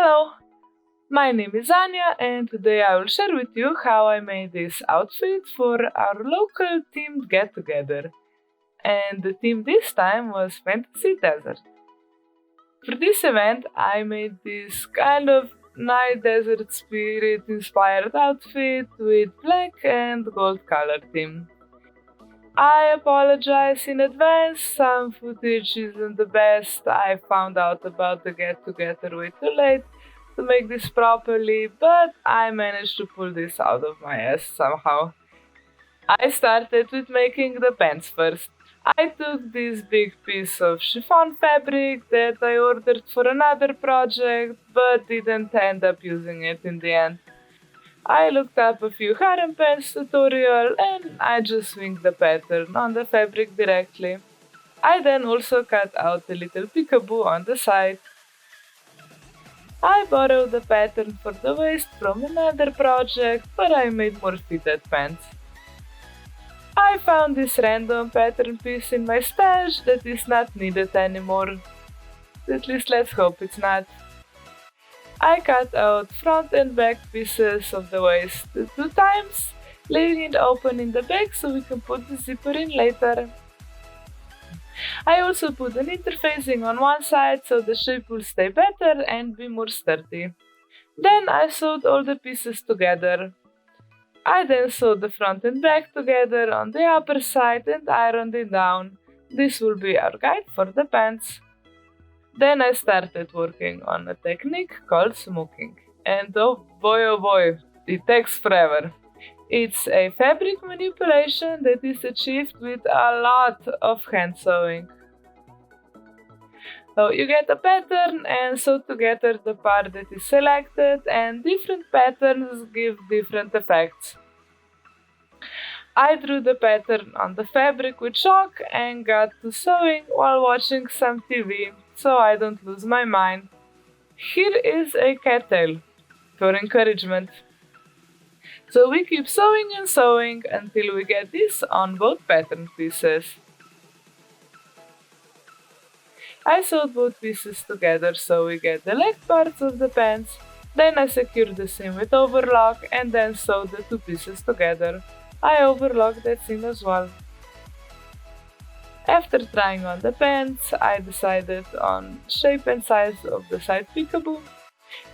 Hello, my name is Anya and today I will share with you how I made this outfit for our local themed get-together. And the theme this time was Fantasy Desert. For this event I made this kind of night desert spirit inspired outfit with black and gold color theme. I apologize in advance, some footage isn't the best. I found out about the get together way too late to make this properly, but I managed to pull this out of my ass somehow. I started with making the pants first. I took this big piece of chiffon fabric that I ordered for another project, but didn't end up using it in the end. I looked up a few harem pants tutorial and I just winged the pattern on the fabric directly. I then also cut out a little peekaboo on the side. I borrowed the pattern for the waist from another project, but I made more fitted pants. I found this random pattern piece in my stash that is not needed anymore. At least let's hope it's not. I cut out front and back pieces of the waist 2 times, leaving it open in the back so we can put the zipper in later. I also put an interfacing on one side so the shape will stay better and be more sturdy. Then I sewed all the pieces together. I then sewed the front and back together on the upper side and ironed it down. This will be our guide for the pants. Then I started working on a technique called smooking. And oh boy, it takes forever. It's a fabric manipulation that is achieved with a lot of hand sewing. So you get a pattern and sew together the part that is selected, and different patterns give different effects. I drew the pattern on the fabric with chalk and got to sewing while watching some TV, so I don't lose my mind. Here is a cattail for encouragement. So we keep sewing and sewing until we get this on both pattern pieces. I sewed both pieces together so we get the leg parts of the pants. Then I secured the seam with overlock and then sewed the 2 pieces together. I overlocked that seam as well. After trying on the pants, I decided on shape and size of the side peekaboo.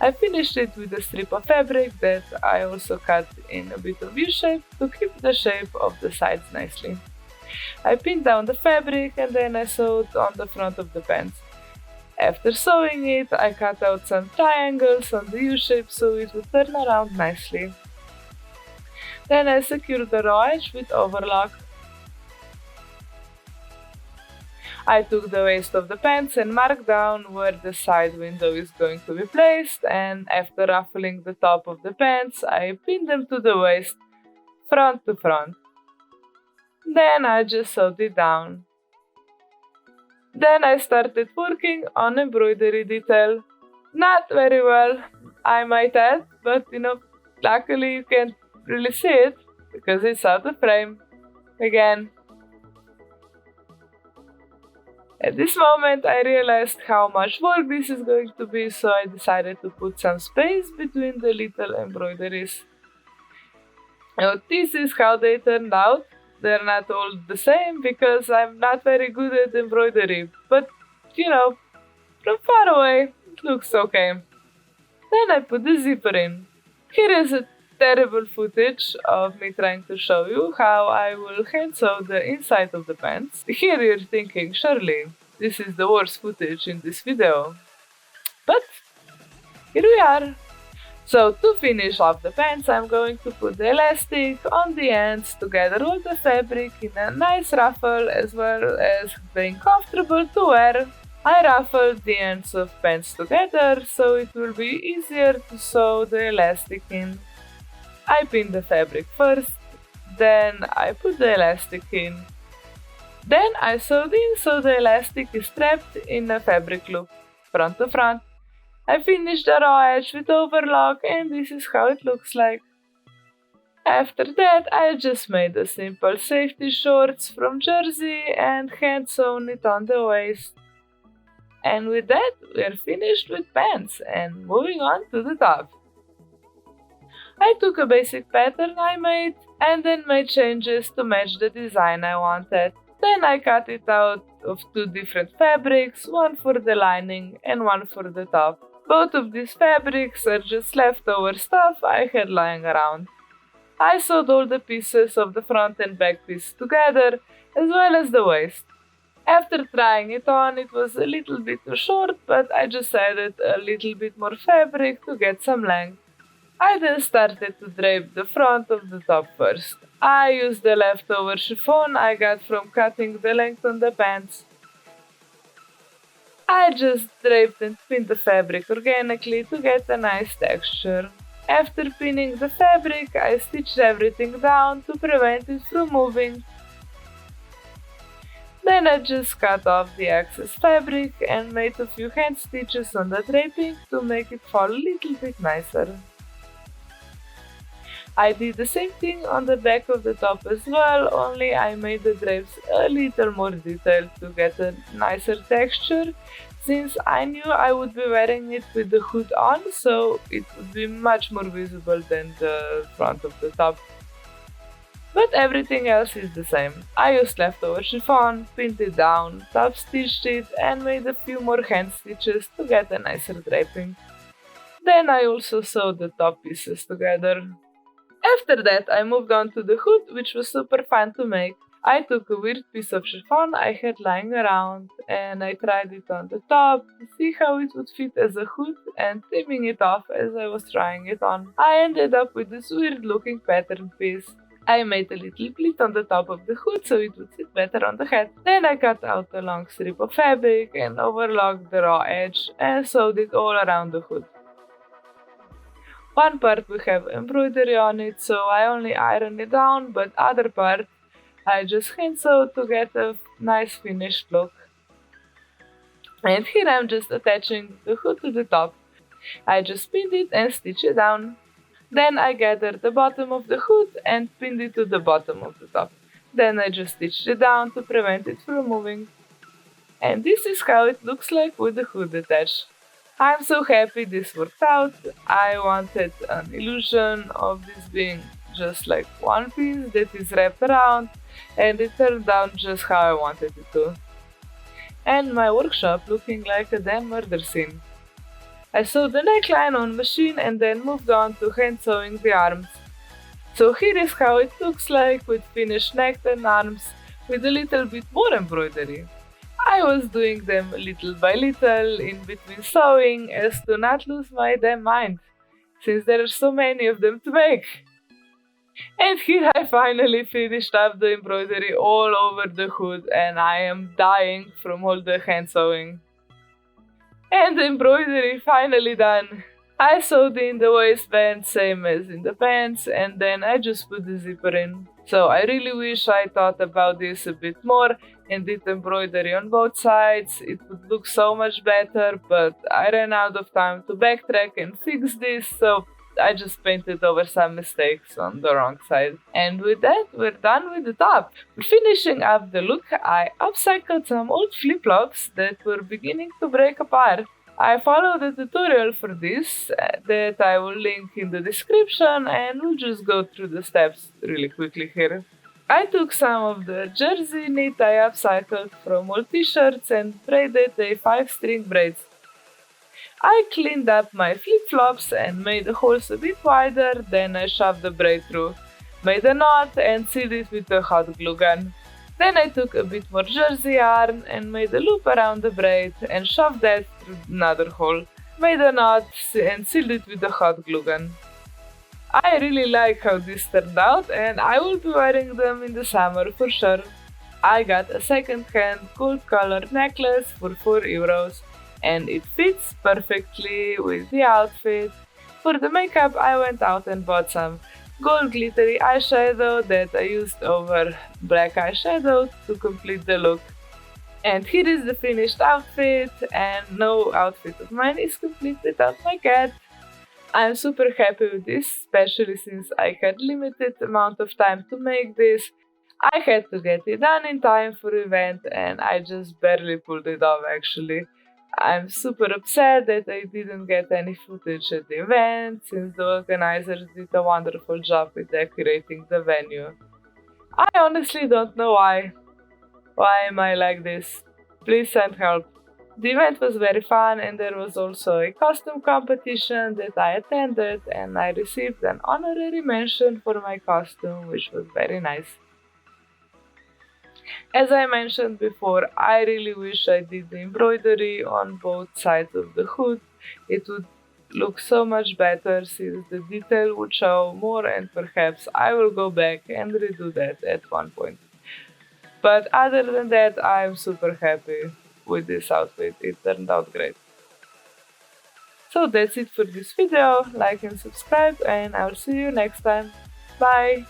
I finished it with a strip of fabric that I also cut in a bit of U-shape to keep the shape of the sides nicely. I pinned down the fabric and then I sewed on the front of the pants. After sewing it, I cut out some triangles on the U-shape so it would turn around nicely. Then I secured the raw edge with overlock. I took the waist of the pants and marked down where the side window is going to be placed, and after ruffling the top of the pants, I pinned them to the waist, front to front. Then I just sewed it down. Then I started working on embroidery detail. Not very well, I might add, but luckily you can't really see it because it's out of frame. Again. At this moment I realized how much work this is going to be, so I decided to put some space between the little embroideries. Now this is how they turned out. They're not all the same because I'm not very good at embroidery, but from far away it looks okay. Then I put the zipper in. Here is a terrible footage of me trying to show you how I will hand sew the inside of the pants. Here you're thinking, surely this is the worst footage in this video. But here we are. So to finish off the pants, I'm going to put the elastic on the ends together with the fabric in a nice ruffle as well as being comfortable to wear. I ruffled the ends of pants together so it will be easier to sew the elastic in. I pinned the fabric first, then I put the elastic in. Then I sewed in so the elastic is trapped in a fabric loop, front to front. I finished the raw edge with overlock and this is how it looks like. After that I just made a simple safety shorts from jersey and hand sewn it on the waist. And with that, we're finished with pants and moving on to the top. I took a basic pattern I made and then made changes to match the design I wanted. Then I cut it out of two different fabrics, one for the lining and one for the top. Both of these fabrics are just leftover stuff I had lying around. I sewed all the pieces of the front and back piece together, as well as the waist. After trying it on, it was a little bit too short, but I just added a little bit more fabric to get some length. I then started to drape the front of the top first. I used the leftover chiffon I got from cutting the length on the pants. I just draped and pinned the fabric organically to get a nice texture. After pinning the fabric, I stitched everything down to prevent it from moving. Then I just cut off the excess fabric and made a few hand stitches on the draping to make it fall a little bit nicer. I did the same thing on the back of the top as well, only I made the drapes a little more detailed to get a nicer texture, since I knew I would be wearing it with the hood on, so it would be much more visible than the front of the top. But everything else is the same. I used leftover chiffon, pinned it down, top stitched it and made a few more hand stitches to get a nicer draping. Then I also sewed the top pieces together. After that, I moved on to the hood, which was super fun to make. I took a weird piece of chiffon I had lying around and I tried it on the top to see how it would fit as a hood, and trimming it off as I was trying it on, I ended up with this weird looking pattern piece. I made a little pleat on the top of the hood so it would sit better on the head. Then I cut out a long strip of fabric and overlocked the raw edge and sewed it all around the hood. One part will have embroidery on it, so I only iron it down, but other part I just hand sewed to get a nice finished look. And here I'm just attaching the hood to the top. I just pinned it and stitched it down. Then I gathered the bottom of the hood and pinned it to the bottom of the top. Then I just stitched it down to prevent it from moving. And this is how it looks like with the hood attached. I'm so happy this worked out. I wanted an illusion of this being just like one piece that is wrapped around, and it turned out just how I wanted it to. And my workshop looking like a damn murder scene. I sewed the neckline on machine and then moved on to hand sewing the arms. So here is how it looks like with finished neck and arms with a little bit more embroidery. I was doing them little by little in between sewing as to not lose my damn mind, since there are so many of them to make. And here I finally finished up the embroidery all over the hood and I am dying from all the hand sewing. And the embroidery finally done. I sewed in the waistband same as in the pants and then I just put the zipper in. So I really wish I thought about this a bit more and did embroidery on both sides. It would look so much better, but I ran out of time to backtrack and fix this, so I just painted over some mistakes on the wrong side. And with that, we're done with the top. Finishing up the look, I upcycled some old flip-flops that were beginning to break apart. I followed a tutorial for this that I will link in the description, and we'll just go through the steps really quickly here. I took some of the jersey knit I upcycled from old t-shirts and braided a 5-string braids. I cleaned up my flip-flops and made the holes a bit wider, then I shoved the braid through, made a knot and sealed it with a hot glue gun. Then I took a bit more jersey yarn and made a loop around the braid and shoved that through another hole, made a knot and sealed it with a hot glue gun. I really like how this turned out and I will be wearing them in the summer for sure. I got a second-hand gold colored necklace for €4 and it fits perfectly with the outfit. For the makeup I went out and bought some gold glittery eyeshadow that I used over black eyeshadow to complete the look. And here is the finished outfit, and no outfit of mine is complete without my cat. I'm super happy with this, especially since I had limited amount of time to make this. I had to get it done in time for the event and I just barely pulled it off actually. I'm super upset that I didn't get any footage at the event, since the organizers did a wonderful job with decorating the venue. I honestly don't know why. Why am I like this? Please send help. The event was very fun, and there was also a costume competition that I attended, and I received an honorary mention for my costume, which was very nice. As I mentioned before, I really wish I did the embroidery on both sides of the hood. It would look so much better since the detail would show more, and perhaps I will go back and redo that at one point. But other than that, I'm super happy with this outfit. It turned out great. So that's it for this video. Like and subscribe, and I'll see you next time. Bye!